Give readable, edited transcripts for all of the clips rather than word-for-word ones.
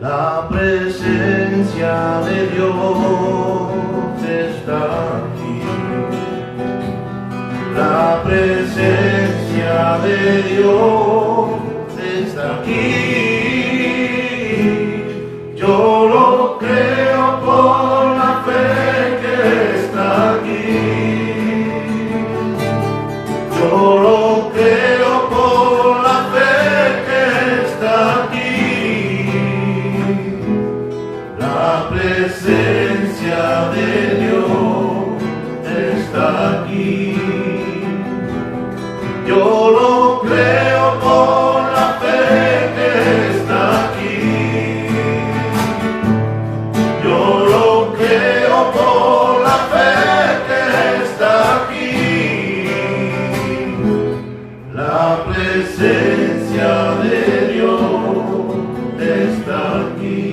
La presencia de Dios está aquí. La presencia de Dios está aquí. Yo lo creo por la fe que está aquí. Yo lo creo por la fe que está aquí. La presencia de Dios está aquí. Yo lo creo por la fe que está aquí. Yo lo creo por la fe que está aquí. La presencia de Dios está aquí.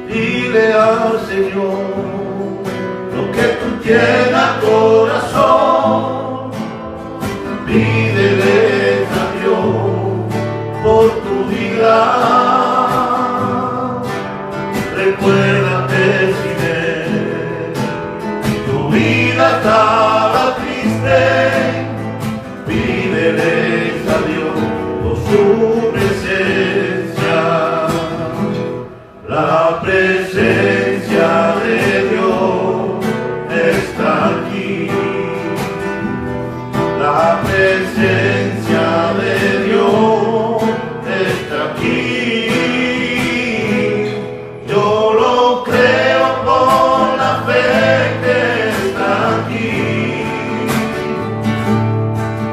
Dile al Señor lo que tú tienes, corazón. presencia de Dios está aquí. Yo lo creo por la fe que está aquí.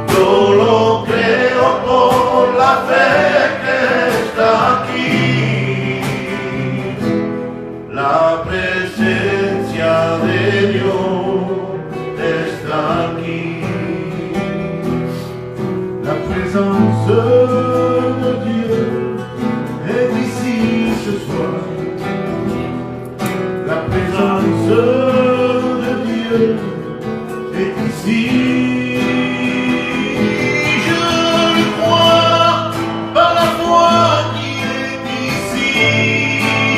Yo lo creo por la fe que está aquí. La presencia de Dios está aquí. La présence de Dieu est ici ce soir. La présence de Dieu est ici. Je le crois par la foi qu'il est ici,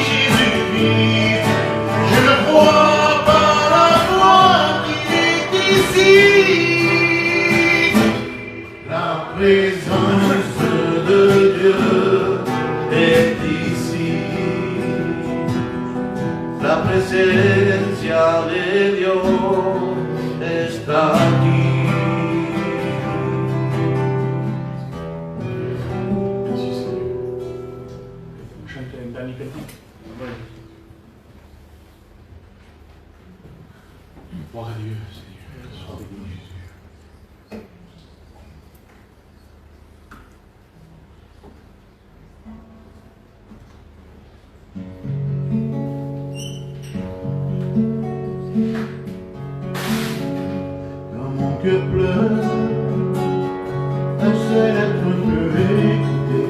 Jésus-Christ. Je le crois par la foi qu'il est ici. La présence de Dieu est ici. La presencia de Dios está aquí. Merci Seigneur. On chante un dernier cantique. Gloire à Dieu, Seigneur. Sois béni, Jésus. Quand mon cœur pleure, un seul être peut écouter.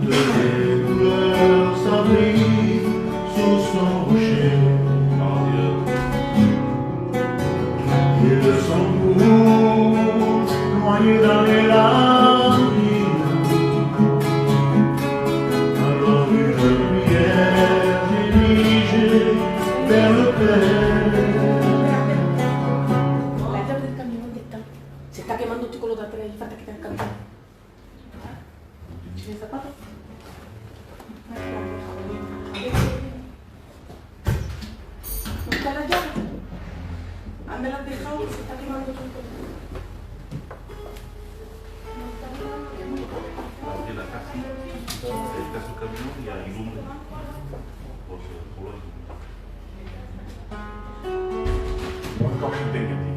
Toutes les douleurs s'abrient sous son rocher. Et le sang coule, noyé dans les larmes. Alors une prière dirigée vers le Père. La llave del camión ya está. Se está quemando, chicos, los de atrás. Y falta que tenga el camión. ¿Tienes zapatos? ¿No está la llave? ¿Dónde la has dejado? Se está quemando, chicos. De la casa, está su camión y hay lumbre por la Encore chanter un cantique.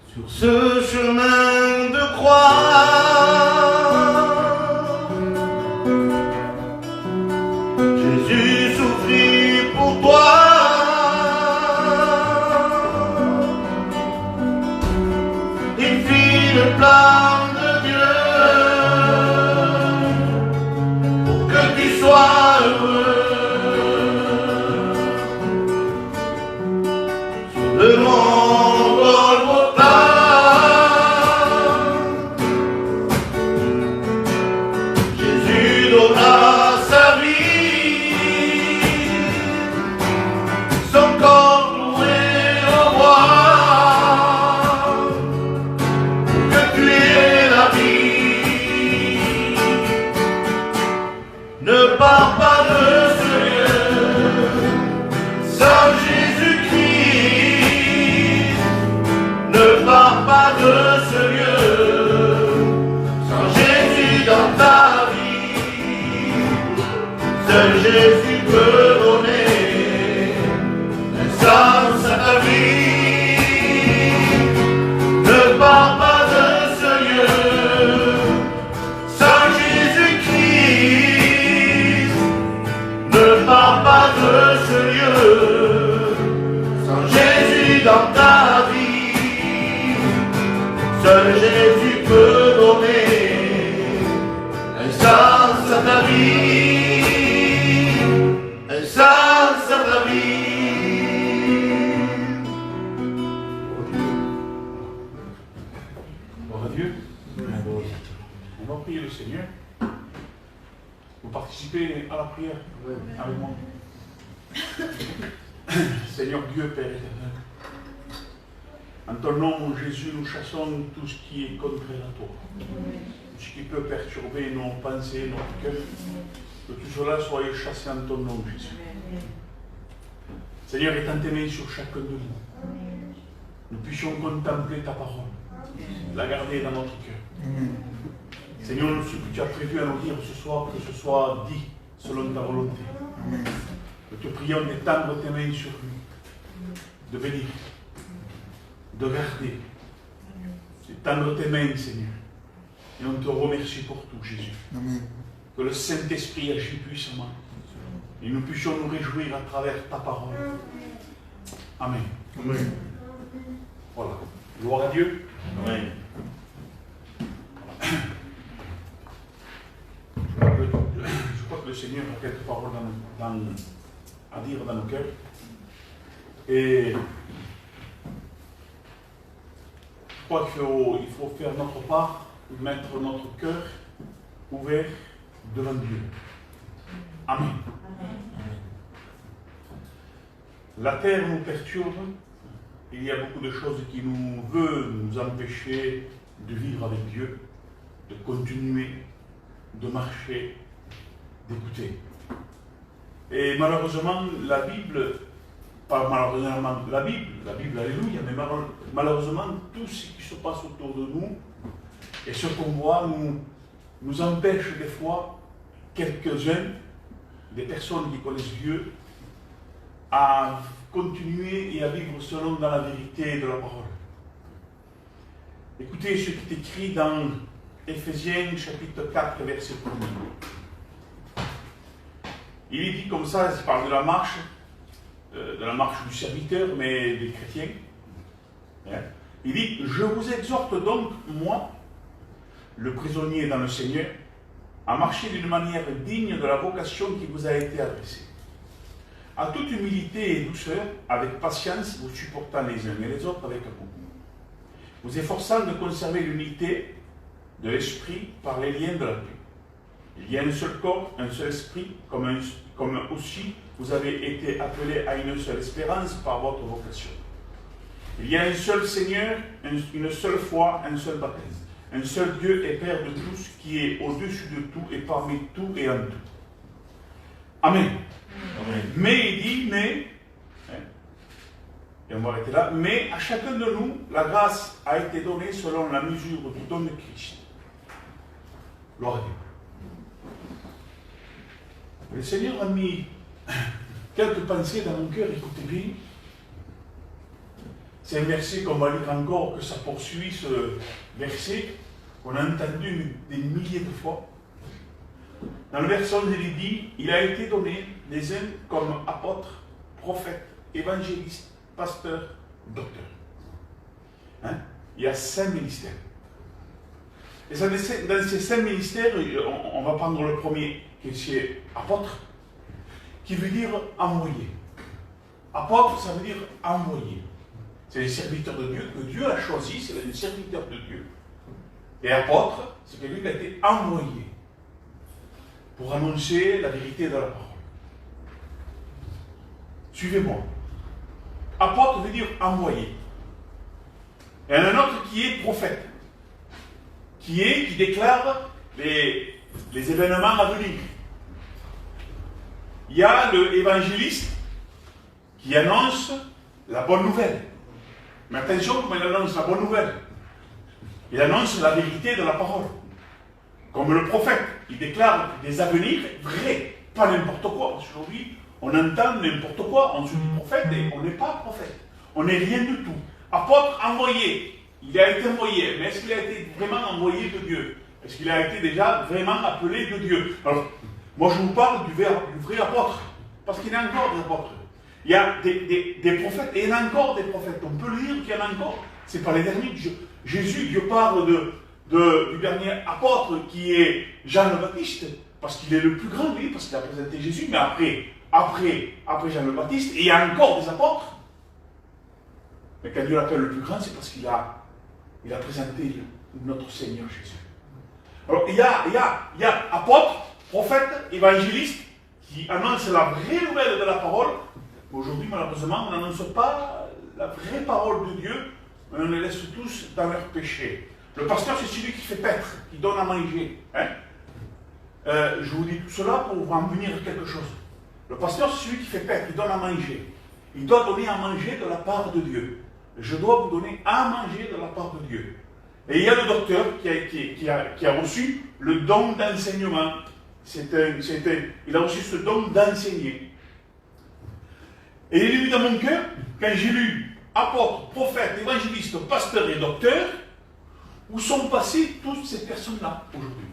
Sur ce chemin de croix, Jésus souffrit pour toi. Il fit le plan de Dieu pour que tu sois heureux. Sur le mont Golgotha, Jésus donna sa vie, son corps loué au bois, pour que tu aies la vie. Ne pars pas de ce lieu sans Jésus-Christ. Ne pars pas de ce lieu sans Jésus dans ta vie. Seul Jésus peut donner un sens à ta vie. Ne pars pas de ce lieu sans Jésus-Christ. Ne pars pas de ce lieu sans Jésus dans ta vie. Seul Jésus peut donner vie, ça sert la vie. Gloire à Dieu. On va prier le Seigneur. Vous participez à la prière avec moi. Seigneur Dieu, Père éternel, en ton nom, Jésus, nous chassons tout ce qui est contraire à toi. Tout ce qui peut perturber nos pensées, notre cœur. Que tout cela soit chassé en ton nom, Jésus. Seigneur, étends tes mains sur chacun de nous. Nous puissions contempler ta parole, la garder dans notre cœur. Seigneur, ce que tu as prévu à nous dire ce soir, que ce soit dit selon ta volonté. Nous te prions d'étendre tes mains sur nous, de bénir, de garder, d'étendre tes mains, Seigneur. Et on te remercie pour tout, Jésus. Amen. Que le Saint-Esprit agit puissamment. Et nous puissions nous réjouir à travers ta parole. Amen. Amen. Voilà. Gloire à Dieu. Amen. Je crois que le Seigneur a quelques paroles à dire dans nos cœurs. Et je crois qu'il faut faire notre part, mettre notre cœur ouvert devant Dieu. Amen. La terre nous perturbe. Il y a beaucoup de choses qui veulent nous empêcher de vivre avec Dieu, de continuer, de marcher, d'écouter. Et malheureusement, la Bible, pas malheureusement la Bible, alléluia, mais malheureusement, tout ce qui se passe autour de nous et ce qu'on voit nous empêche des fois, quelques-uns, des personnes qui connaissent Dieu, à continuer et à vivre selon dans la vérité de la parole. Écoutez ce qui est écrit dans Éphésiens chapitre 4, verset 1. Il est dit comme ça, il parle de la marche du serviteur, mais des chrétiens. Il dit, je vous exhorte donc, moi, le prisonnier dans le Seigneur, à marcher d'une manière digne de la vocation qui vous a été adressée. À toute humilité et douceur, avec patience, vous supportant les uns et les autres avec amour. Vous efforçant de conserver l'unité de l'esprit par les liens de la paix. Il y a un seul corps, un seul esprit, comme aussi vous avez été appelés à une seule espérance par votre vocation. Il y a un seul Seigneur, une seule foi, un seul baptême. Un seul Dieu et Père de tous, qui est au-dessus de tout et parmi tout et en tout. Amen. Amen. Mais il dit, et on va arrêter là, mais à chacun de nous, la grâce a été donnée selon la mesure du don de Christ. Gloire à Dieu. Le Seigneur a mis quelques pensées dans mon cœur, écoutez bien. C'est un verset qu'on va lire encore, que ça poursuit ce verset qu'on a entendu des milliers de fois. Dans le verset 11, il dit, il a été donné les uns comme apôtres, prophètes, évangélistes, pasteurs, docteurs. Il y a 5 ministères. Et ça, dans ces 5 ministères, on va prendre le premier, qui est apôtre, qui veut dire envoyé. Apôtre, ça veut dire envoyé. C'est les serviteurs de Dieu, que Dieu a choisi, c'est les serviteurs de Dieu. Et apôtre, c'est quelqu'un qui a été envoyé pour annoncer la vérité de la parole. Suivez-moi. Apôtre veut dire envoyé. Et il y en a un autre qui est prophète, qui déclare les événements à venir. Il y a l'évangéliste qui annonce la bonne nouvelle. Mais attention comment il annonce la bonne nouvelle. Il annonce la vérité de la parole. Comme le prophète, il déclare des avenirs vrais, pas n'importe quoi. Parce qu'aujourd'hui, on entend n'importe quoi, on se dit prophète et on n'est pas prophète. On n'est rien du tout. Apôtre envoyé, il a été envoyé, mais est-ce qu'il a été vraiment envoyé de Dieu? Est-ce qu'il a été déjà vraiment appelé de Dieu? Alors, moi je vous parle du vrai apôtre, parce qu'il y en a encore des apôtres. Il y a des prophètes, et il y en a encore des prophètes. On peut le dire qu'il y en a encore. C'est pas les derniers. Jésus, Dieu parle du dernier apôtre qui est Jean le Baptiste. parce qu'il est le plus grand, lui, parce qu'il a présenté Jésus, mais après Jean le Baptiste, et il y a encore des apôtres. Mais quand Dieu l'appelle le plus grand, c'est parce qu'il a présenté notre Seigneur Jésus. Alors, il y a apôtres, prophètes, évangélistes, qui annoncent la vraie nouvelle de la parole. Aujourd'hui, malheureusement, on n'annonce pas la vraie parole de Dieu, mais on les laisse tous dans leur péché. Le pasteur, c'est celui qui fait paître, qui donne à manger. Hein? Je vous dis tout cela pour vous en venir à quelque chose. Le pasteur, c'est celui qui fait paître, qui donne à manger. Il doit donner à manger de la part de Dieu. Je dois vous donner à manger de la part de Dieu. Et il y a le docteur qui a reçu le don d'enseignement. Il a reçu ce don d'enseigner. Et il est lu dans mon cœur, quand j'ai lu apôtres, prophètes, évangélistes, pasteurs et docteurs, où sont passées toutes ces personnes-là aujourd'hui?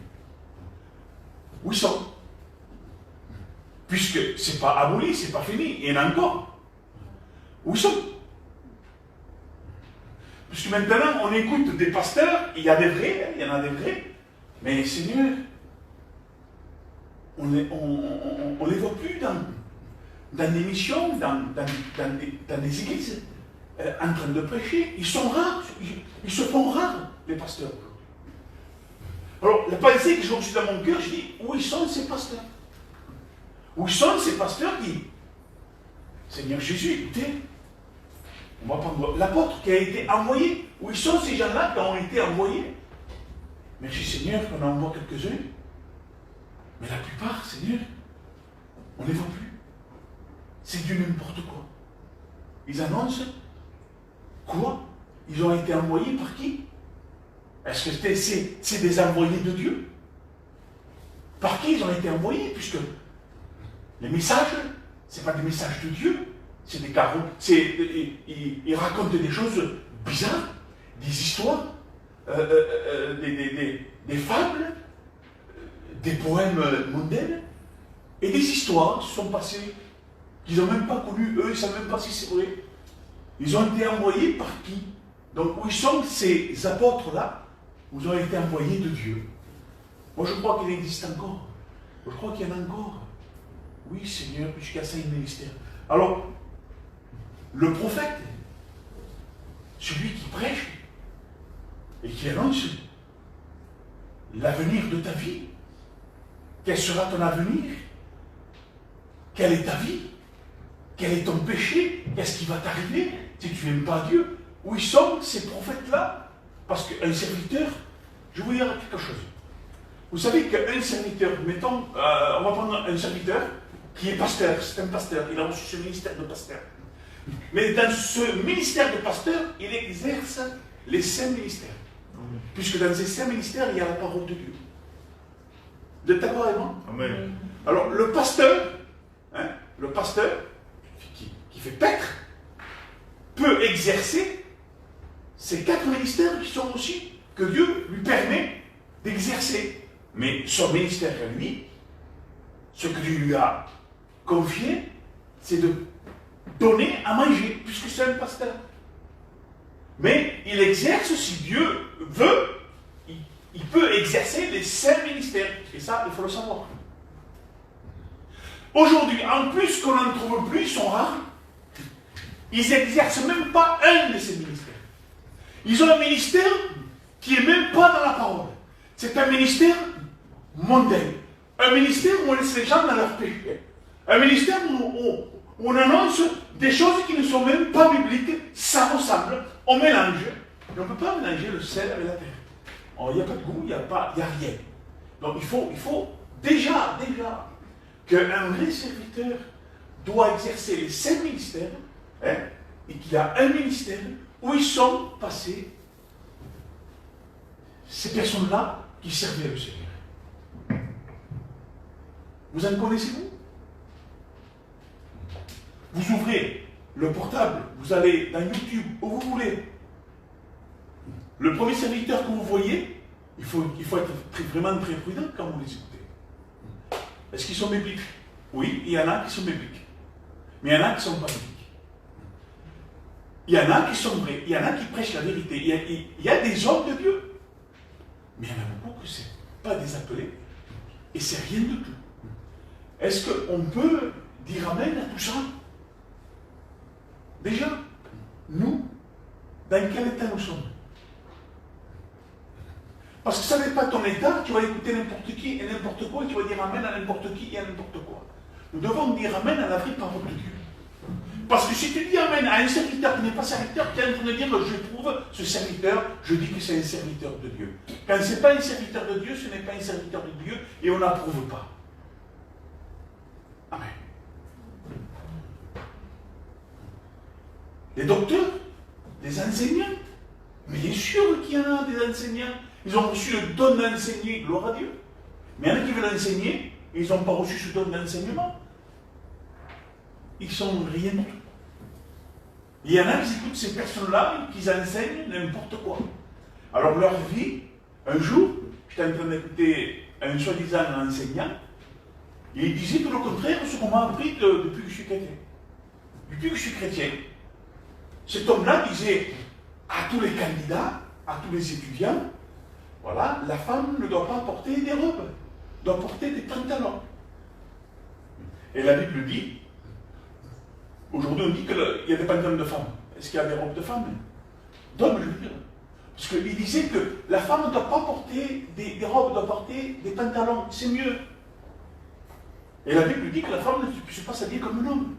Où ils sont? Puisque ce n'est pas aboli, ce n'est pas fini, il y en a encore. Où ils sont? Puisque maintenant, on écoute des pasteurs, il y a des vrais, il y en a des vrais, mais Seigneur, on ne les voit plus dans des missions, dans des églises, en train de prêcher. Ils sont rares, ils se font rares, les pasteurs. Alors, la pensée que j'ai reçue dans mon cœur, je dis, où ils sont ces pasteurs? Où sont ces pasteurs qui, Seigneur Jésus, écoutez, on va prendre l'apôtre qui a été envoyé. Où ils sont ces gens-là qui ont été envoyés? Merci Seigneur qu'on en envoie quelques-uns. Mais la plupart, Seigneur, on ne les voit plus. C'est du n'importe quoi. Ils annoncent quoi? Ils ont été envoyés par qui? Est-ce que c'est des envoyés de Dieu? Par qui ils ont été envoyés? Puisque les messages, ce n'est pas des messages de Dieu. C'est des carreaux. Ils racontent des choses bizarres, des histoires, des fables, des poèmes mondains, et des histoires qui sont passées, qu'ils n'ont même pas connues, eux, ils ne savent même pas si c'est vrai. Ils ont été envoyés par qui? Donc, où sont ces apôtres-là? Ils ont été envoyés de Dieu. Moi, je crois qu'il existe encore. Je crois qu'il y en a encore. Oui, Seigneur, puisqu'il y a 5 ministères. Alors, le prophète, celui qui prêche et qui annonce l'avenir de ta vie. Quel sera ton avenir? Quelle est ta vie? Quel est ton péché? Qu'est-ce qui va t'arriver si tu n'aimes pas Dieu? Où ils sont ces prophètes-là? Parce qu'un serviteur, je vais vous dire quelque chose. Vous savez qu'un serviteur, mettons, on va prendre un serviteur qui est pasteur, c'est un pasteur, il a reçu ce ministère de pasteur. Mais dans ce ministère de pasteur, il exerce les 5 ministères. Puisque dans ces 5 ministères, il y a la parole de Dieu. Vous êtes d'accord avec moi? Amen. Alors, le pasteur qui fait paître, peut exercer ces 4 ministères qui sont aussi, que Dieu lui permet d'exercer. Mais son ministère à lui, ce que Dieu lui a confié, c'est de donner à manger, puisque c'est un pasteur. Mais il exerce, si Dieu veut, il peut exercer les 5 ministères. Et ça, il faut le savoir. Aujourd'hui, en plus qu'on n'en trouve plus, ils sont rares. Ils n'exercent même pas un de ces ministères. Ils ont un ministère qui n'est même pas dans la parole. C'est un ministère mondain. Un ministère où on laisse les gens dans leur péché. Un ministère où on annonce des choses qui ne sont même pas bibliques. Ça ressemble. On mélange. Et on ne peut pas mélanger le sel avec la terre. Il n'y a pas de goût, il n'y a rien. Donc il faut déjà qu'un vrai serviteur doit exercer les 5 ministères, hein, et qu'il y a un ministère où ils sont passés ces personnes-là qui servaient le Seigneur. Vous en connaissez-vous? Vous ouvrez le portable, vous allez dans YouTube, où vous voulez. Le premier serviteur que vous voyez, il faut être vraiment très prudent quand vous les écoutez. Est-ce qu'ils sont bibliques? Oui, il y en a qui sont bibliques. Mais il y en a qui ne sont pas bibliques. Il y en a qui sont vrais, il y en a qui prêchent la vérité. Il y a des hommes de Dieu. Mais il y en a beaucoup que ce n'est pas des appelés. Et c'est rien du tout. Est-ce qu'on peut dire amen à tout ça? Déjà, nous, dans quel état nous sommes? Parce que ça n'est pas ton état, tu vas écouter n'importe qui et n'importe quoi, et tu vas dire amen à n'importe qui et à n'importe quoi. Nous devons dire amen à la vraie parole de Dieu. Parce que si tu dis amen à un serviteur qui n'est pas serviteur, tu es en train de dire que je trouve ce serviteur, je dis que c'est un serviteur de Dieu. Quand ce n'est pas un serviteur de Dieu, ce n'est pas un serviteur de Dieu et on n'approuve pas. Amen. Les docteurs, les enseignants, mais bien sûr qu'il y en a des enseignants. Ils ont reçu le don d'enseigner, gloire à Dieu. Mais il y en a qui veulent enseigner et ils n'ont pas reçu ce don d'enseignement. Ils sont rien du tout. Il y en a qui écoutent ces personnes-là et qui enseignent n'importe quoi. Alors leur vie, un jour, j'étais en train d'écouter un soi-disant enseignant, et il disait tout le contraire de ce qu'on m'a appris depuis que je suis chrétien. Depuis que je suis chrétien, cet homme-là disait à tous les candidats, à tous les étudiants, voilà, la femme ne doit pas porter des robes, doit porter des pantalons. Et la Bible dit, aujourd'hui on dit qu'il y a des pantalons de femmes. Est-ce qu'il y a des robes de femmes? D'hommes, je veux dire. Parce qu'il disait que la femme ne doit pas porter des robes, doit porter des pantalons, c'est mieux. Et la Bible dit que la femme ne puisse pas s'habiller comme un homme,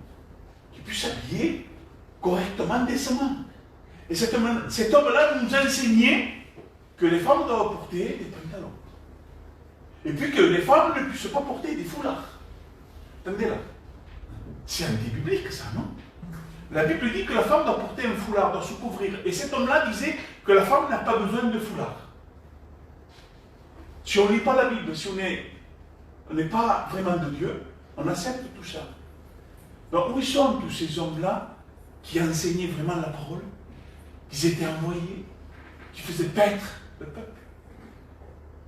qu'il puisse s'habiller correctement, décemment. Et cet homme-là nous enseignait que les femmes doivent porter des pantalons. Et puis que les femmes ne puissent pas porter des foulards. Attendez là. C'est anti-biblique ça, non? La Bible dit que la femme doit porter un foulard, doit se couvrir. Et cet homme-là disait que la femme n'a pas besoin de foulard. Si on ne lit pas la Bible, si on n'est pas vraiment de Dieu, on accepte tout ça. Donc où sont tous ces hommes-là qui enseignaient vraiment la parole, qui étaient envoyés, qui faisaient paître le peuple,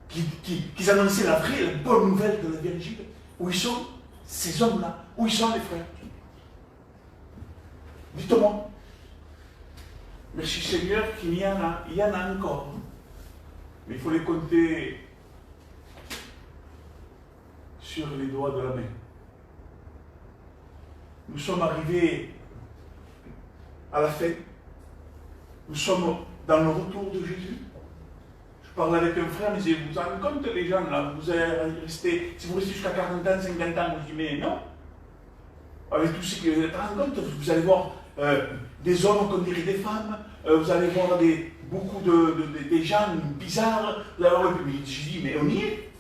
qui annonçaient la vraie, la bonne nouvelle de la Vierge? Où ils sont ces hommes-là? Où ils sont les frères? Dites-moi. Merci Seigneur qu'il y en a encore. Mais il faut les compter sur les doigts de la main. Nous sommes arrivés à la fin. Nous sommes dans le retour de Jésus. Je parlais avec un frère, il me disait, vous vous rendez compte les gens là, vous allez rester, si vous restez jusqu'à 40 ans, 50 ans, je dis, mais non. Avec tout ce que vous vous rendez compte, vous allez voir des hommes qu'on dirait des femmes, vous allez voir beaucoup des gens bizarres. Je dis, mais on y est.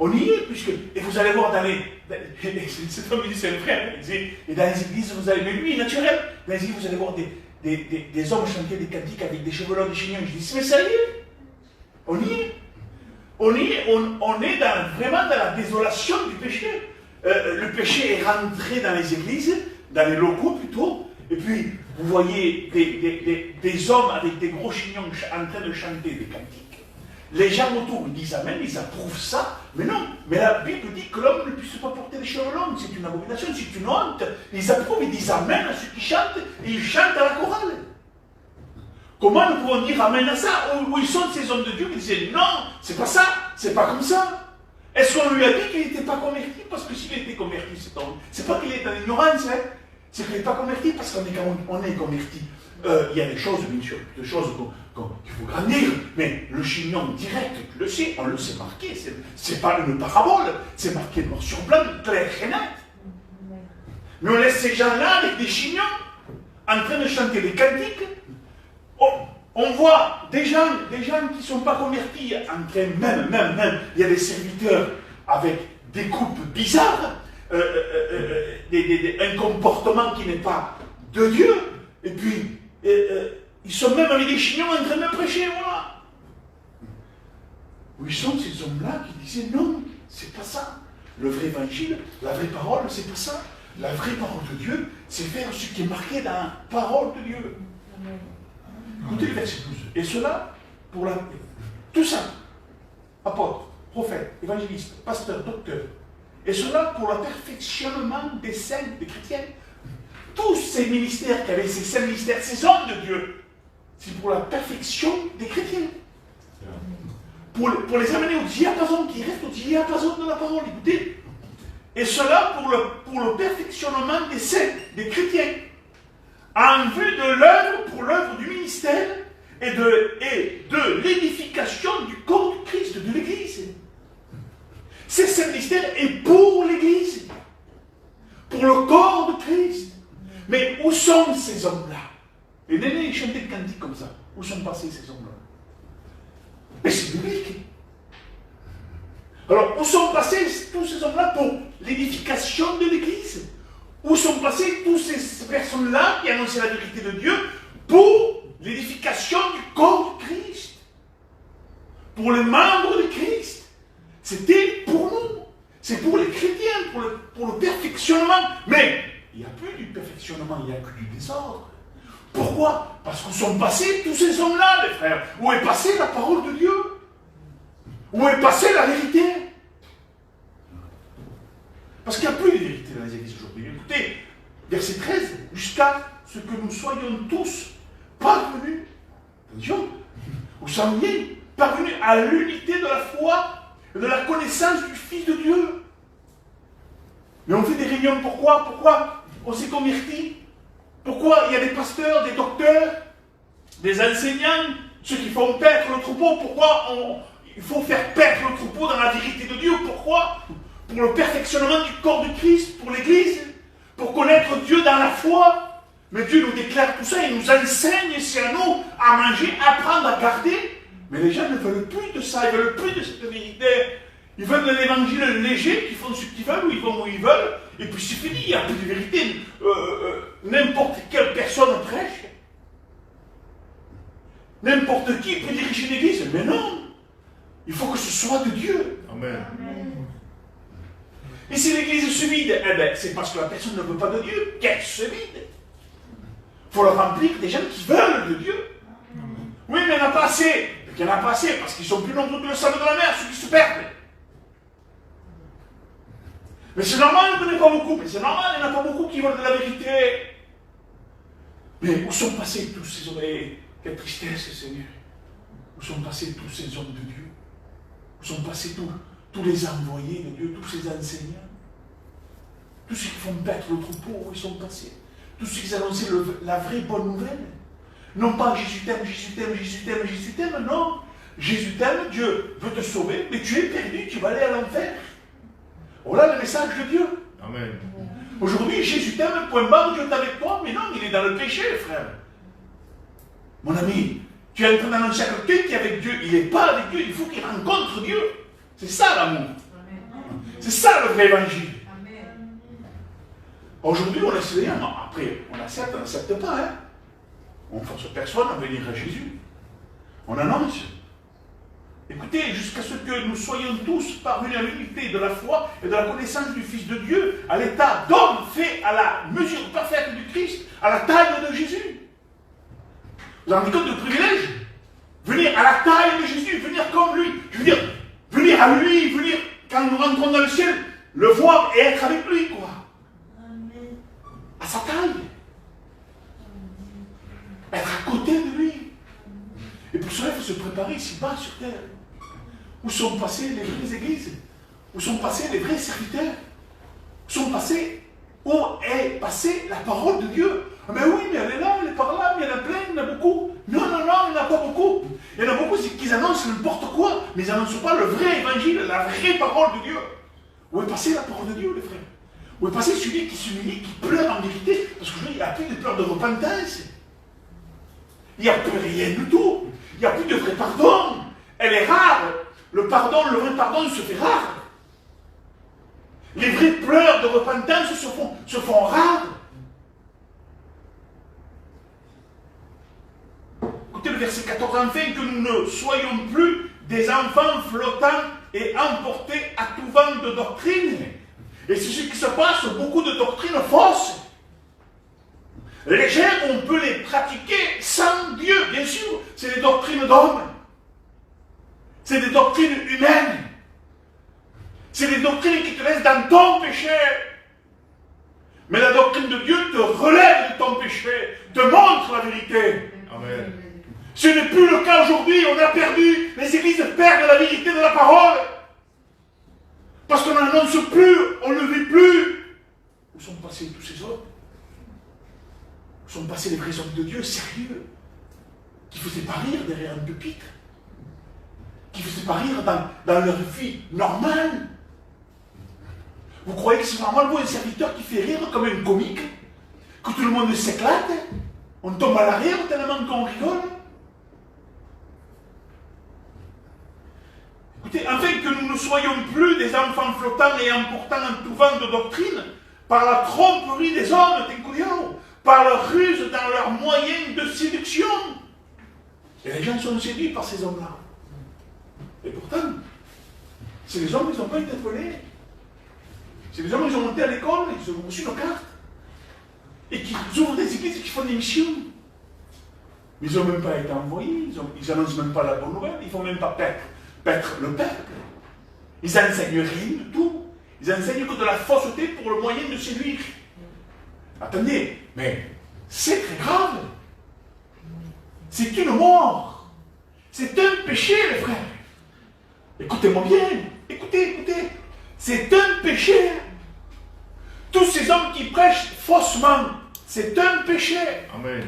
On y est, puisque. Et vous allez voir dans les. Cet homme, il dit, c'est le frère, il disait, et dans les églises, vous allez. Mais lui, naturel, dans les églises, vous allez voir des hommes chanter des cantiques avec des cheveux longs, des chignons. Je dis, mais ça y est. On y est. On est vraiment dans la désolation du péché. Le péché est rentré dans les églises, dans les locaux plutôt, et puis vous voyez des hommes avec des gros chignons en train de chanter des cantiques. Les gens autour disent amen, ils approuvent ça, mais non, mais la Bible dit que l'homme ne puisse pas porter des cheveux longs, c'est une abomination, c'est une honte. Ils approuvent, ils disent amen à ceux qui chantent, et ils chantent à la chorale. Comment nous pouvons dire amen à ça? Où ils sont ces hommes de Dieu qui disaient non, c'est pas ça, c'est pas comme ça? Est-ce qu'on lui a dit qu'il n'était pas converti? Parce que s'il était converti, cet homme, c'est pas qu'il est en ignorance, hein? C'est qu'il n'est pas converti parce qu'on est converti. Il y a des choses, bien sûr, des choses qu'il faut grandir, mais le chignon direct, tu le sais, on le sait marqué, c'est pas une parabole, c'est marqué noir sur blanc, clair et net. Mais on laisse ces gens-là avec des chignons, en train de chanter des cantiques. On voit des gens qui ne sont pas convertis, en train même, il y a des serviteurs avec des coupes bizarres, un comportement qui n'est pas de Dieu, et puis ils sont même avec des chignons en train de prêcher, voilà. Où ils sont ces hommes-là qui disaient non, c'est pas ça. Le vrai évangile, la vraie parole, c'est pas ça. La vraie parole de Dieu, c'est faire ce qui est marqué dans la parole de Dieu. Écoutez le verset 12. Et cela, pour tout ça, apôtres, prophètes, évangélistes, pasteurs, docteurs, et cela pour le perfectionnement des saints, des chrétiens. Tous ces ministères qui avaient ces saints ministères, ces hommes de Dieu, c'est pour la perfection des chrétiens. pour les amener au diapason, qui restent au diapason de la parole, écoutez. Et cela pour le perfectionnement des saints, des chrétiens, en vue de l'œuvre, pour l'œuvre du ministère et de l'édification du corps de Christ, de l'Église. Ce ministère est pour l'Église, pour le corps de Christ. Mais où sont ces hommes-là? Les nénés chantaient des cantiques comme ça. Où sont passés ces hommes-là? Mais c'est biblique. Alors, où sont passés tous ces hommes-là pour l'édification de l'Église? Où sont passées toutes ces personnes-là qui annonçaient la vérité de Dieu pour l'édification du corps de Christ? Pour les membres de Christ. C'était pour nous. C'est pour les chrétiens, pour le perfectionnement. Mais il n'y a plus du perfectionnement, il n'y a que du désordre. Pourquoi? Parce qu'où sont passés tous ces hommes-là, les frères? Où est passée la parole de Dieu? Où est passée la vérité? Parce qu'il n'y a plus de vérité dans les églises aujourd'hui. Écoutez, verset 13, jusqu'à ce que nous soyons tous parvenus, attention, vous sembliez parvenus à l'unité de la foi et de la connaissance du Fils de Dieu. Mais on fait des réunions, pourquoi on s'est convertis? Pourquoi il y a des pasteurs, des docteurs, des enseignants, ceux qui font perdre le troupeau? Pourquoi il faut faire perdre le troupeau dans la vérité de Dieu? Pourquoi? Pour le perfectionnement du corps de Christ, pour l'Église, pour connaître Dieu dans la foi. Mais Dieu nous déclare tout ça, il nous enseigne, c'est à nous à manger, à apprendre, à garder. Mais les gens ne veulent plus de ça, ils ne veulent plus de cette vérité. Ils veulent de l'évangile léger, qui font ce qu'ils veulent, où ils vont où ils veulent, et puis c'est fini, il n'y a plus de vérité. N'importe quelle personne prêche. N'importe qui peut diriger l'Église, mais non. Il faut que ce soit de Dieu. Amen. Et si l'Église se vide, eh bien, c'est parce que la personne ne veut pas de Dieu qu'elle se vide. Il faut le remplir des gens qui veulent de Dieu. Oui, mais il n'y en a pas assez. Il n'y en a pas assez parce qu'ils sont plus nombreux que le sable de la mer, ceux qui se perdent. Mais c'est normal, il n'y en a pas beaucoup. Mais c'est normal, il n'y en a pas beaucoup qui veulent de la vérité. Mais où sont passés tous ces hommes? Quelle tristesse, Seigneur. Où sont passés tous ces hommes de Dieu? Où sont passés tous les envoyés de Dieu, tous ces enseignants? Tous ceux qui font perdre le troupeau, où ils sont passés? Tous ceux qui annonçaient la vraie bonne nouvelle? Non pas Jésus t'aime, Jésus t'aime, Jésus t'aime, Jésus t'aime, non. Jésus t'aime, Dieu veut te sauver, mais tu es perdu, tu vas aller à l'enfer. Voilà le message de Dieu. Amen. Aujourd'hui, Jésus t'aime, point barre, Dieu est avec toi, mais non, il est dans le péché, frère. Mon ami, tu es en train d'annoncer à quelqu'un qui est avec Dieu, il n'est pas avec Dieu, il faut qu'il rencontre Dieu. C'est ça l'amour. C'est ça le vrai évangile. Aujourd'hui, on essaie, après, on accepte, on n'accepte pas, hein. On ne force personne à venir à Jésus. On annonce. Écoutez, jusqu'à ce que nous soyons tous parvenus à l'unité de la foi et de la connaissance du Fils de Dieu, à l'état d'homme fait à la mesure parfaite du Christ, à la taille de Jésus. Vous vous rendez compte du privilège? Venir à la taille de Jésus, venir comme lui. Je veux dire, venir à lui, venir, quand nous rentrons dans le ciel, le voir et être avec lui, quoi. À sa taille. Être à côté de lui. Et pour cela, il faut se préparer ici-bas sur terre. Où sont passées les vraies églises? Où sont passés les vrais serviteurs? Où est passée la parole de Dieu? Mais oui, mais elle est là, elle est par là, mais il y en a plein, il y en a beaucoup. Non, il n'y en a pas beaucoup. Il y en a beaucoup qui annoncent n'importe quoi, mais ils n'annoncent pas le vrai évangile, la vraie parole de Dieu. Où est passée la parole de Dieu, les frères? Où est passé celui qui s'humilie, qui pleure en vérité? Parce qu'aujourd'hui, il n'y a plus de pleurs de repentance. Il n'y a plus rien du tout. Il n'y a plus de vrai pardon. Elle est rare. Le vrai pardon se fait rare. Les vrais pleurs de repentance se font rares. Écoutez le verset 14, enfin que nous ne soyons plus des enfants flottants et emportés à tout vent de doctrine. Et c'est ce qui se passe, beaucoup de doctrines fausses. Légères, on peut les pratiquer sans Dieu, bien sûr. C'est des doctrines d'hommes. C'est des doctrines humaines. C'est des doctrines qui te laissent dans ton péché. Mais la doctrine de Dieu te relève de ton péché, te montre la vérité. Amen. Ce n'est plus le cas aujourd'hui, on a perdu, les églises perdent la vérité de la parole. Parce qu'on n'annonce plus, on ne le vit plus. Où sont passés tous ces hommes? Où sont passés les vrais hommes de Dieu, sérieux, qui ne faisaient pas rire derrière un pupitre, qui ne faisaient pas rire dans leur vie normale? Vous croyez que c'est normal, vous, un serviteur qui fait rire comme un comique, que tout le monde s'éclate, on tombe à l'arrière tellement qu'on rigole? Écoutez, afin que nous ne soyons plus des enfants flottants et emportant un tout vent de doctrine, par la tromperie des hommes, par leur ruse dans leurs moyens de séduction. Et les gens sont séduits par ces hommes-là. Et pourtant, c'est les hommes, ils n'ont pas été volés. C'est les hommes, ils ont monté à l'école, ils ont reçu nos cartes. Et qui ouvrent des églises et qui font des missions. Mais ils n'ont même pas été envoyés, ils n'annoncent même pas la bonne nouvelle, ils ne font même pas paître le peuple. Ils enseignent rien du tout. Ils enseignent que de la fausseté pour le moyen de séduire. Attendez, mais c'est très grave. C'est une mort. C'est un péché, les frères. Écoutez-moi bien. Écoutez. C'est un péché. Tous ces hommes qui prêchent faussement, c'est un péché. Amen.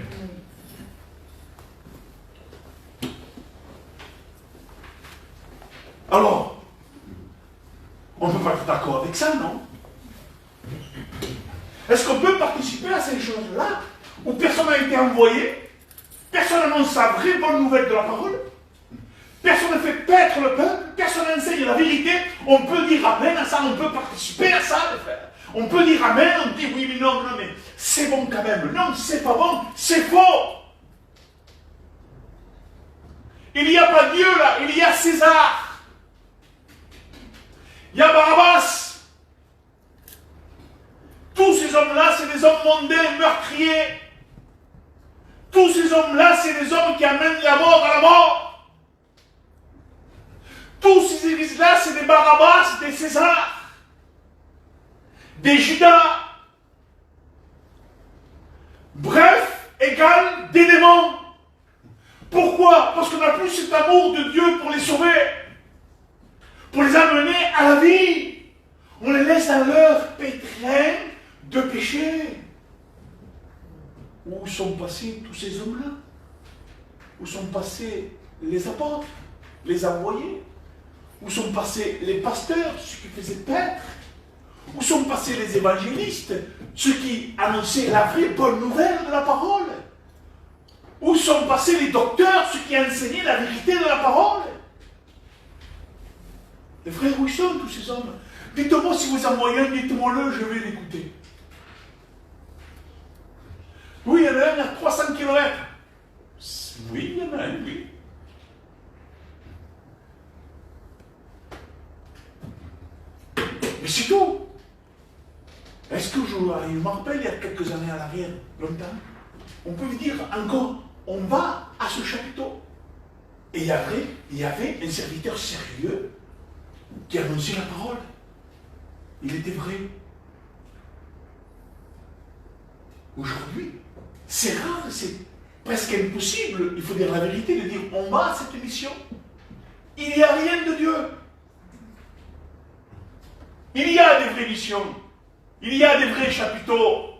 Alors, on ne peut pas être d'accord avec ça, non? Est-ce qu'on peut participer à ces choses-là où personne n'a été envoyé, personne n'annonce la vraie bonne nouvelle de la parole, personne ne fait paître le peuple, personne n'enseigne la vérité? On peut dire amen à ça, on peut participer à ça, les frères. On peut dire amen, on dit oui, mais non, mais c'est bon quand même. Non, c'est pas bon, c'est faux. Il n'y a pas Dieu là, il y a César. Il y a Barabbas. Tous ces hommes-là, c'est des hommes mondains, meurtriers. Tous ces hommes-là, c'est des hommes qui amènent la mort à la mort. Tous ces églises-là, c'est des Barabbas, des Césars, des Judas. Bref, égal des démons. Pourquoi? Parce qu'on n'a plus cet amour de Dieu pour les sauver, pour les amener à la vie. On les laisse dans leur pétrin de péché. Où sont passés tous ces hommes-là? Où sont passés les apôtres, les envoyés? Où sont passés les pasteurs, ceux qui faisaient paître? Où sont passés les évangélistes, ceux qui annonçaient la vraie bonne nouvelle de la parole? Où sont passés les docteurs, ceux qui enseignaient la vérité de la parole? Les frères, où sont tous ces hommes? Dites-moi si vous en voyez un, dites-moi-le, je vais l'écouter. Oui, il y en a un à 300 km. Oui, il y en a un, oui. Mais c'est tout. Est-ce que je me rappelle, il y a quelques années à l'arrière, longtemps, on peut dire encore, on va à ce chapiteau. Et il y avait un serviteur sérieux qui annonçait la parole. Il était vrai. Aujourd'hui, c'est rare, c'est presque impossible, il faut dire la vérité, de dire on va à cette mission. Il n'y a rien de Dieu. Il y a des vraies missions. Il y a des vrais chapiteaux.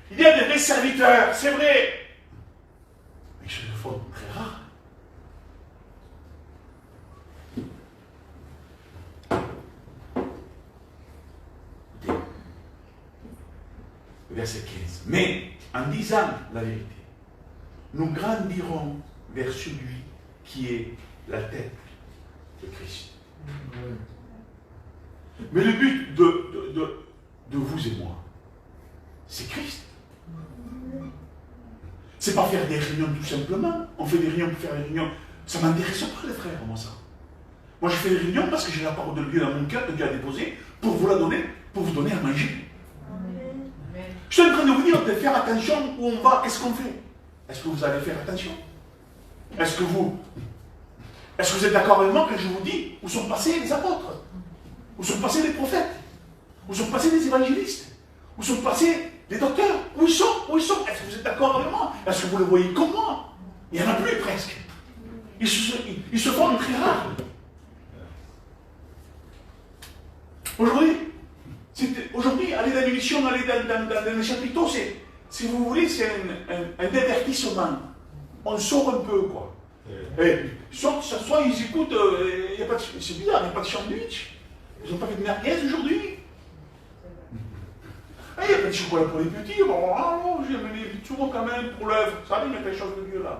Il y a des vrais serviteurs, c'est vrai. Mais c'est une fois très rare. Verset 15. Mais en disant la vérité, nous grandirons vers celui qui est la tête de Christ. Mais le but de vous et moi, c'est Christ. C'est pas faire des réunions tout simplement. On fait des réunions pour faire des réunions. Ça ne m'intéresse pas, les frères, moi ça. Moi je fais des réunions parce que j'ai la parole de Dieu dans mon cœur, que Dieu a déposée, pour vous la donner, pour vous donner à manger. Je suis en train de vous dire de faire attention où on va, qu'est-ce qu'on fait. Est-ce que vous allez faire attention? Est-ce que vous êtes d'accord avec moi quand je vous dis où sont passés les apôtres? Où sont passés les prophètes? Où sont passés les évangélistes? Où sont passés les docteurs? Où ils sont? Est-ce que vous êtes d'accord avec moi? Est-ce que vous le voyez comme moi? Il n'y en a plus presque. Ils se font très rares. Aujourd'hui, aller dans l'émission, aller dans les chapiteaux, si vous voulez, c'est un divertissement. On sort un peu, quoi. Et ils sortent, s'assoient, ils écoutent, c'est bizarre, il n'y a pas de sandwich. Ils n'ont pas fait de merguez aujourd'hui. Il n'y a pas de chocolat pour les petits. Bon, j'ai amené toujours quand même pour l'œuvre. Ça va, mettre les choses de Dieu là.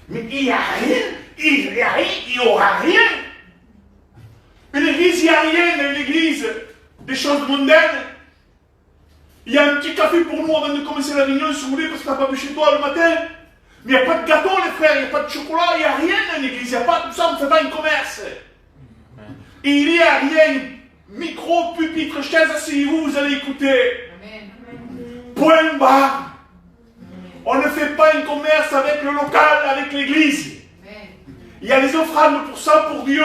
Mais il n'y a rien, il n'y aura rien. Une église, il n'y a rien dans une église. Des choses mondaines. Il y a un petit café pour nous avant de commencer la réunion, si vous voulez, parce que tu n'as pas bu chez toi le matin. Mais il n'y a pas de gâteau, les frères, il n'y a pas de chocolat, il n'y a rien dans l'église. Il n'y a pas tout ça, on ne fait pas un commerce. Et il n'y a rien. Micro, pupitre, chaise, asseyez-vous, vous allez écouter. Point barre. On ne fait pas un commerce avec le local, avec l'église. Il y a des offrandes pour ça, pour Dieu.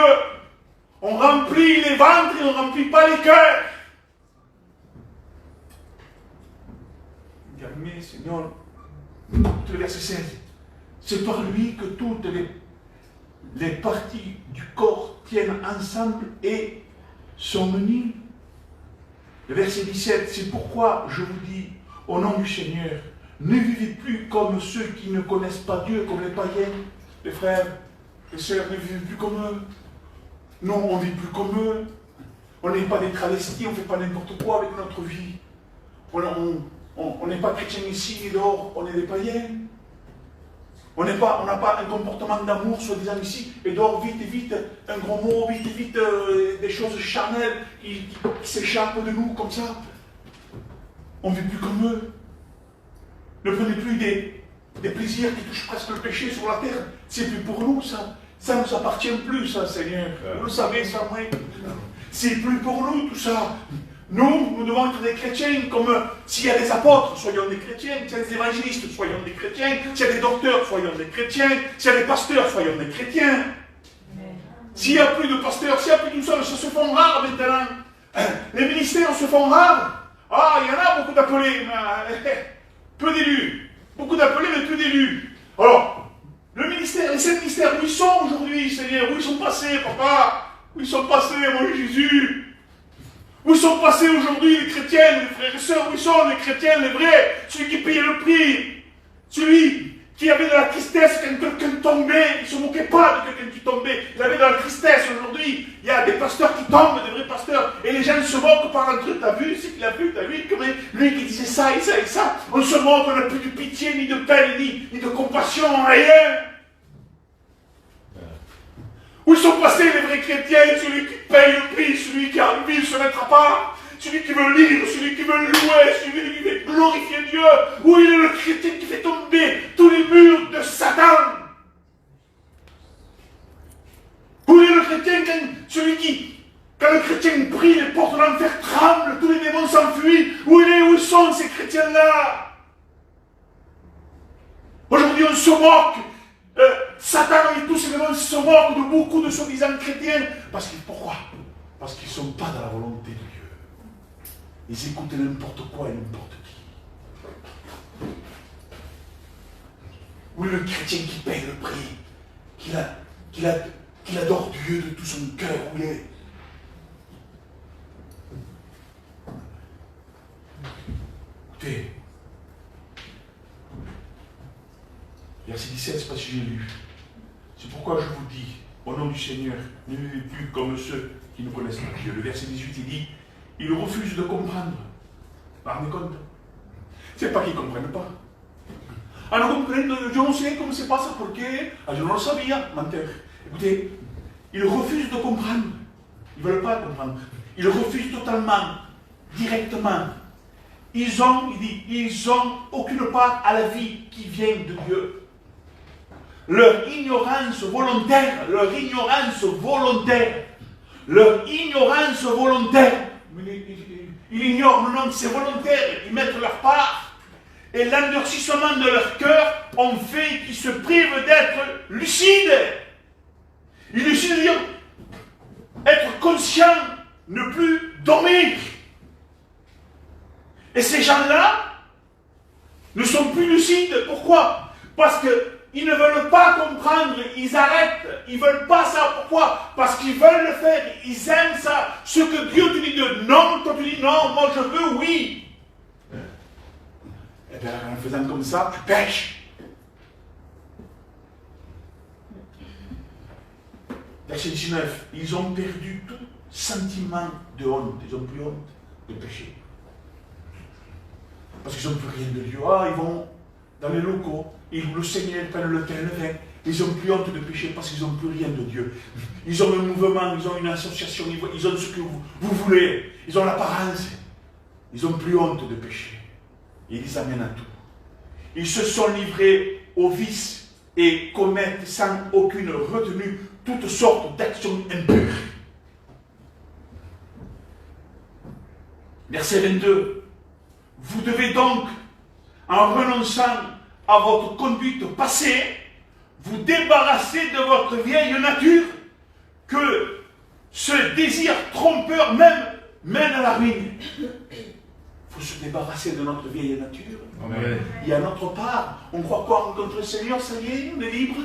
On remplit les ventres et on ne remplit pas les cœurs. Mais Seigneur, le verset 16, c'est par lui que toutes les parties du corps tiennent ensemble et sont unies. Le verset 17, c'est pourquoi je vous dis, au nom du Seigneur, ne vivez plus comme ceux qui ne connaissent pas Dieu, comme les païens, les frères, les sœurs, ne vivez plus comme eux. Non, on ne vit plus comme eux. On n'est pas des travestis, on ne fait pas n'importe quoi avec notre vie. On n'est pas chrétien ici et dehors, on est des païens. On n'a pas un comportement d'amour, soi-disant ici, et dehors, vite, un gros mot, vite, des choses charnelles qui s'échappent de nous comme ça. On ne vit plus comme eux. Ne prenez plus des plaisirs qui touchent presque le péché sur la terre. C'est plus pour nous, ça. Ça ne nous appartient plus, ça, Seigneur. Vous le savez, ça, moi. C'est plus pour nous, tout ça. Nous devons être des chrétiens, comme s'il y a des apôtres, soyons des chrétiens. S'il y a des évangélistes, soyons des chrétiens. S'il y a des docteurs, soyons des chrétiens. S'il y a des pasteurs, soyons des chrétiens. S'il n'y a plus de pasteurs, s'il n'y a plus tout ça, ça se font rares maintenant. Les ministères se font rares. Ah, il y en a beaucoup d'appelés, mais peu d'élus. Beaucoup d'appelés, mais peu d'élus. Alors, le ministère, les 7 ministères, où ils sont aujourd'hui, Seigneur? Où ils sont passés, papa? Où ils sont passés, mon Jésus? Où sont passés aujourd'hui les chrétiens, les frères et sœurs? Où sont les chrétiens, les vrais? Celui qui payait le prix. Celui qui avait de la tristesse quand quelqu'un tombait. Il ne se moquait pas de quelqu'un qui tombait. Il avait de la tristesse aujourd'hui. Il y a des pasteurs qui tombent, des vrais pasteurs. Et les gens se moquent par un truc. T'as vu ce qu'il a vu? T'as vu comment lui qui disait ça et ça et ça? On se moque, on n'a plus de pitié, ni de peine, ni de compassion, rien. Où sont passés les vrais chrétiens? Celui qui paye le prix, celui qui a envie de se mettre à part, celui qui veut lire, celui qui veut louer, celui qui veut glorifier Dieu. Où il est le chrétien qui fait tomber tous les murs de Satan? Où est le chrétien quand le chrétien prie, les portes de l'enfer tremblent, tous les démons s'enfuient? Où sont ces chrétiens-là? Aujourd'hui on se moque. Satan et tous ces démons se moquent de beaucoup de soi-disant chrétiens. Pourquoi? Parce qu'ils ne sont pas dans la volonté de Dieu. Ils écoutent n'importe quoi et n'importe qui. Où est le chrétien qui paye le prix, qu'il adore Dieu de tout son cœur? Où il est? Écoutez, verset 17, c'est pas si j'ai lu. C'est pourquoi je vous dis, au nom du Seigneur, ne vivez plus comme ceux qui ne connaissent pas Dieu. Le verset 18, il dit, ils refusent de comprendre. Vous vous rendez compte? C'est pas qu'ils ne comprennent pas. Ah non, je non sais comment c'est pas ça, pourquoi? Ah, je non le savais, menteur. Écoutez, ils refusent de comprendre. Ils ne veulent pas comprendre. Ils refusent totalement, directement. Ils ont aucune part à la vie qui vient de Dieu. Leur ignorance volontaire, ils ignorent, non, c'est volontaire, ils mettent leur part, et l'endurcissement de leur cœur ont fait qu'ils se privent d'être lucides. Ils lucides, dire être conscient, ne plus dormir. Et ces gens-là ne sont plus lucides. Pourquoi? Parce que ils ne veulent pas comprendre, ils arrêtent, ils ne veulent pas ça. Pourquoi? Parce qu'ils veulent le faire, ils aiment ça. Ce que Dieu te dit de non, toi tu dis non, moi je veux oui. Et bien en faisant comme ça, tu pêches. Verset 19, ils ont perdu tout sentiment de honte, ils n'ont plus honte de péché. Parce qu'ils n'ont plus rien de Dieu. Ah, ils vont dans les locaux, ils louent le Seigneur, ils prennent le pain, le vin. Ils n'ont plus honte de péché parce qu'ils n'ont plus rien de Dieu. Ils ont un mouvement, ils ont une association, ils ont ce que vous voulez. Ils ont l'apparence. Ils n'ont plus honte de péché. Et ils les amènent à tout. Ils se sont livrés au vice et commettent sans aucune retenue toutes sortes d'actions impures. Verset 22. Vous devez donc, en renonçant à votre conduite passée, vous débarrasser de votre vieille nature, que ce désir trompeur même mène à la ruine. Il faut se débarrasser de notre vieille nature. Amen. Et à notre part, on croit quoi? On rencontre le Seigneur, ça y est, on est libre.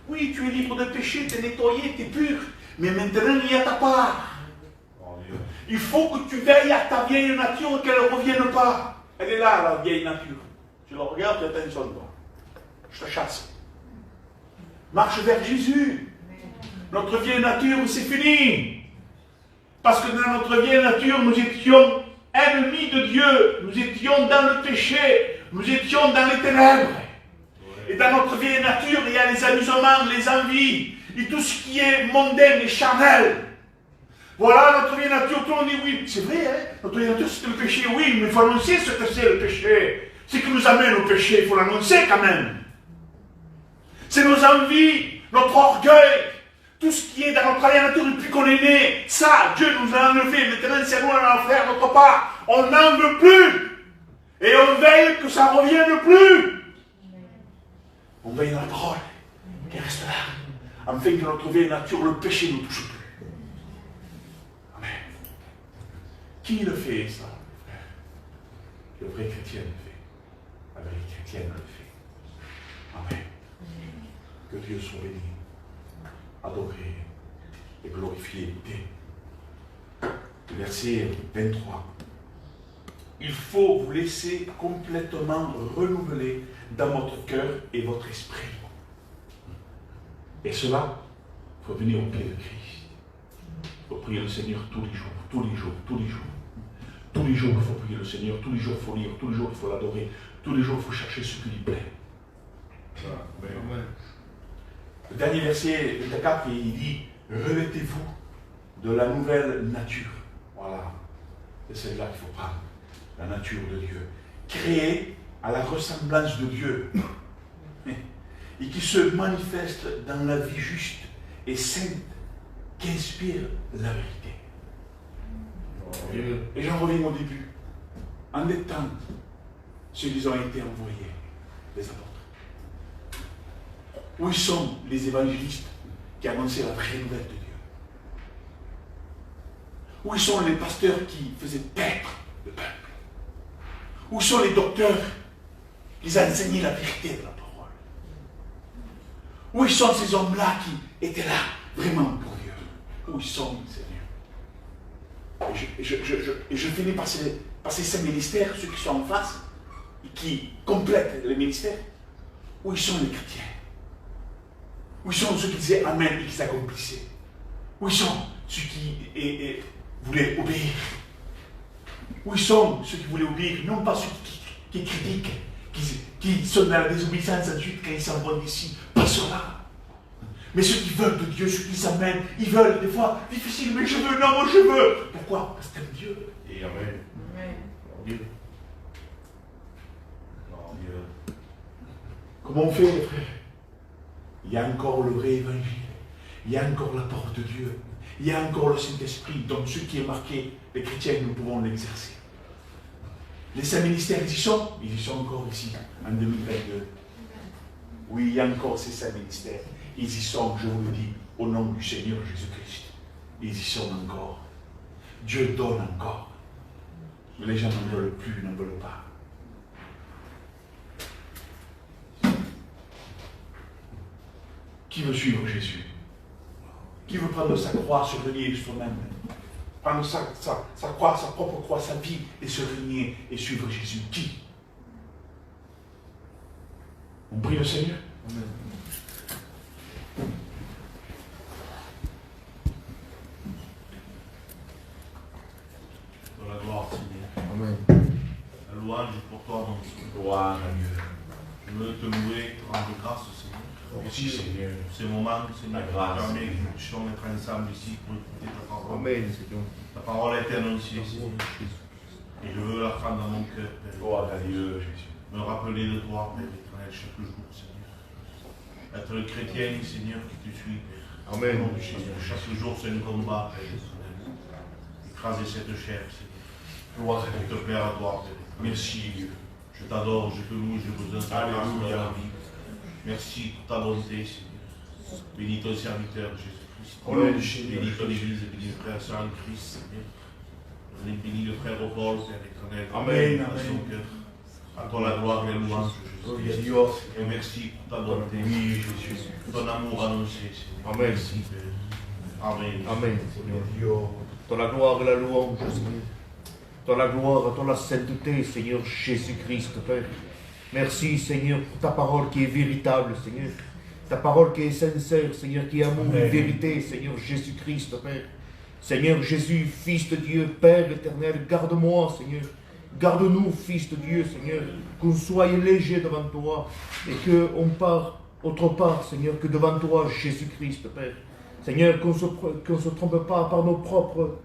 Oui, tu es libre de péché, tu es nettoyé, tu es pur. Mais maintenant, il y a ta part. Il faut que tu veilles à ta vieille nature, qu'elle ne revienne pas. Elle est là, la vieille nature. Tu la regardes, tu attention, toi. Je te chasse. Marche vers Jésus. Notre vieille nature, c'est fini. Parce que dans notre vieille nature, nous étions ennemis de Dieu. Nous étions dans le péché. Nous étions dans les ténèbres. Et dans notre vieille nature, il y a les amusements, les envies, et tout ce qui est mondain et charnel. Voilà notre vieille nature. Tout le monde dit oui. C'est vrai, hein? Notre vieille nature, c'est le péché. Oui, mais il faut annoncer ce que c'est le péché. Ce qui nous amène au péché, il faut l'annoncer quand même. C'est nos envies, notre orgueil, tout ce qui est dans notre vieille nature depuis qu'on est né. Ça, Dieu nous a enlevé. Maintenant, c'est à nous d'en faire notre part. On n'en veut plus. Et on veille que ça ne revienne plus. On veille dans la parole, qui reste là, afin que notre vieille nature, le péché ne nous touche plus. Amen. Qui le fait, ça, frère? Le vrai chrétien le fait. La vraie chrétienne le fait. Amen. Que Dieu soit béni, adoré et glorifié. Verset 23. Il faut vous laisser complètement renouveler dans votre cœur et votre esprit. Et cela, il faut venir au pied de Christ. Il faut prier le Seigneur tous les jours, tous les jours, tous les jours. Tous les jours, il faut prier le Seigneur, tous les jours, il faut lire, tous les jours, il faut l'adorer, tous les jours, il faut chercher ce qui lui plaît. Le dernier verset 24, il dit, revêtez-vous de la nouvelle nature. Voilà, c'est celle-là qu'il faut prendre. La nature de Dieu, créée à la ressemblance de Dieu et qui se manifeste dans la vie juste et sainte qui inspire la vérité. Et j'en reviens au début. En étant ceux qui ont été envoyés, les apôtres. Où sont les évangélistes qui annonçaient la vraie nouvelle de Dieu? Où sont les pasteurs qui faisaient paître le peuple? Où sont les docteurs qui enseignaient la vérité de la parole? Où sont ces hommes-là qui étaient là vraiment pour Dieu? Où ils sont, Seigneur? Et je finis par ces 5 ministères, ceux qui sont en face, et qui complètent les ministères. Où ils sont les chrétiens? Où ils sont ceux qui disaient Amen et qui s'accomplissaient? Où ils sont ceux qui voulaient obéir? Où sont ceux qui voulaient obéir? Non pas ceux qui critiquent, qui sont dans la désobéissance ensuite quand ils s'en vont d'ici. Pas ceux-là. Mais ceux qui veulent de Dieu, ceux qui s'amènent, ils veulent des fois, difficile, mais je veux, non, moi je veux. Pourquoi? Parce que t'aimes Dieu. Et Amen. Dieu. Comment on fait, les frères? Il y a encore le vrai évangile. Il y a encore la parole de Dieu. Il y a encore le Saint-Esprit. Donc ce qui est marqué, les chrétiens, nous pouvons l'exercer. Les 5 ministères, ils y sont encore ici, en 2022. Oui, il y a encore ces 5 ministères. Ils y sont, je vous le dis, au nom du Seigneur Jésus-Christ. Ils y sont encore. Dieu donne encore. Mais les gens n'en veulent plus, n'en veulent pas. Qui veut suivre Jésus? Qui veut prendre sa croix, se renier soi-même? Prendre sa croix, sa propre croix, sa vie, et se renier et suivre Jésus. Qui? On prie le Seigneur. Amen. Dans la gloire, Seigneur. Amen. La louange est pour toi, mon Dieu. Gloire à Dieu. Je veux te louer, te rendre grâce, Seigneur. Merci Seigneur. Ces moments, Seigneur, La grâce. permet que nous puissions être ensemble ici pour écouter ta parole. Amen Seigneur. Ta parole a été annoncée, Seigneur. Et je veux la prendre dans mon cœur, Père. Gloire à Dieu Jésus. Me rappeler de toi, Père éternel, chaque jour, Seigneur. Être le chrétien, Seigneur, qui te suit, Père. Amen. Au nom de Jésus. Chaque jour, c'est un combat, Père éternel. Écraser cette chair, Seigneur. Gloire à Pour Dieu. te plaire à toi, Père. Merci Dieu. Je t'adore, je te loue, j'ai besoin de ta grâce dans Alléluia. la vie. Merci pour ta bonté, Seigneur. Bénis ton serviteur, Jésus-Christ. Au nom du Seigneur. Bénis ton Église, bénis le frère Saint Christ, Seigneur. Bénis le frère Paul, Père éternel. Amen, Dans son amen. cœur. À toi la gloire et la louange, Gloire à Jésus-Christ. Dieu. Et merci pour ta bonté. Oui Jésus. Ton amour annoncé, Seigneur. Amen. Merci, Père. Amen. Amen Seigneur Dieu. Dans la gloire et la louange Seigneur. Dans la gloire, dans la sainteté Seigneur Jésus-Christ Père. Merci Seigneur pour ta parole qui est véritable Seigneur. Ta parole qui est sincère Seigneur, qui est amour et Amen. vérité Seigneur Jésus-Christ Père. Seigneur Jésus, Fils de Dieu, Père éternel, garde-moi Seigneur. Garde-nous, Fils de Dieu, Seigneur, qu'on soit léger devant toi et qu'on part autre part, Seigneur, que devant toi, Jésus-Christ, Père. Seigneur, qu'on se trompe pas par nos propres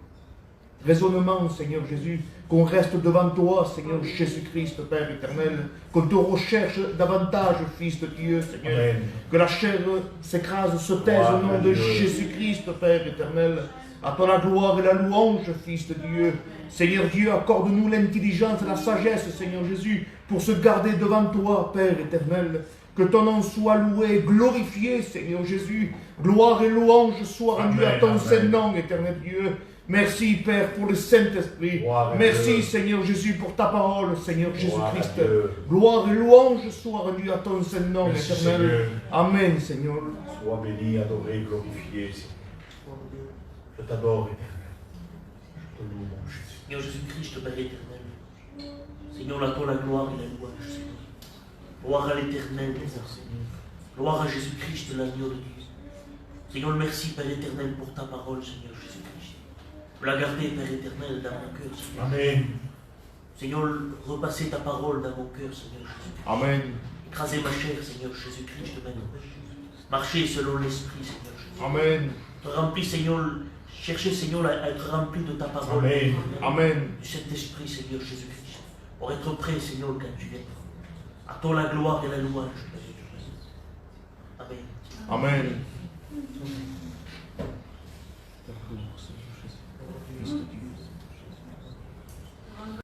raisonnements, Seigneur Jésus, qu'on reste devant toi, Seigneur Jésus-Christ, Père éternel, qu'on te recherche davantage, Fils de Dieu, Seigneur. Amen. Que la chair s'écrase, se taise Gloire au nom à de Dieu. Jésus-Christ, Père éternel. À toi la gloire et la louange, Fils de Dieu. Seigneur Dieu, accorde-nous l'intelligence et la sagesse, Seigneur Jésus, pour se garder devant toi, Père éternel. Que ton nom soit loué, glorifié, Seigneur Jésus. Gloire et louange soient rendues à Amen, ton amen. saint nom, éternel Dieu. Merci, Père, pour le Saint-Esprit. Gloire à Merci, Dieu. Seigneur Jésus, pour ta parole, Seigneur Gloire à Jésus-Christ. Dieu. Gloire et louange soient rendues à ton saint nom, Merci, éternel. Seigneur. Amen, Seigneur. Sois béni, adoré, glorifié. Je t'adore, éternel. Je te loue, mon Jésus. Seigneur Jésus-Christ, Père éternel. Seigneur, à toi la gloire et la louange, Seigneur. Gloire à l'éternel, Seigneur. Gloire à Jésus-Christ, l'agneau de Dieu. Seigneur, merci, Père éternel, pour ta parole, Seigneur Jésus-Christ. La garder, Père éternel, dans mon cœur, Seigneur. Amen. Seigneur, repasser ta parole dans mon cœur, Seigneur Jésus-Christ. Amen. Écraser ma chair, Seigneur Jésus-Christ, de marcher selon l'Esprit, Seigneur Jésus. Amen. Te remplir, Seigneur, chercher, Seigneur, à être rempli de ta parole. Amen. Amen. Du Saint-Esprit, Seigneur Jésus-Christ. Pour être prêt, Seigneur, quand tu viendras. À toi la gloire et la louange, Père éternel. Amen. Amen.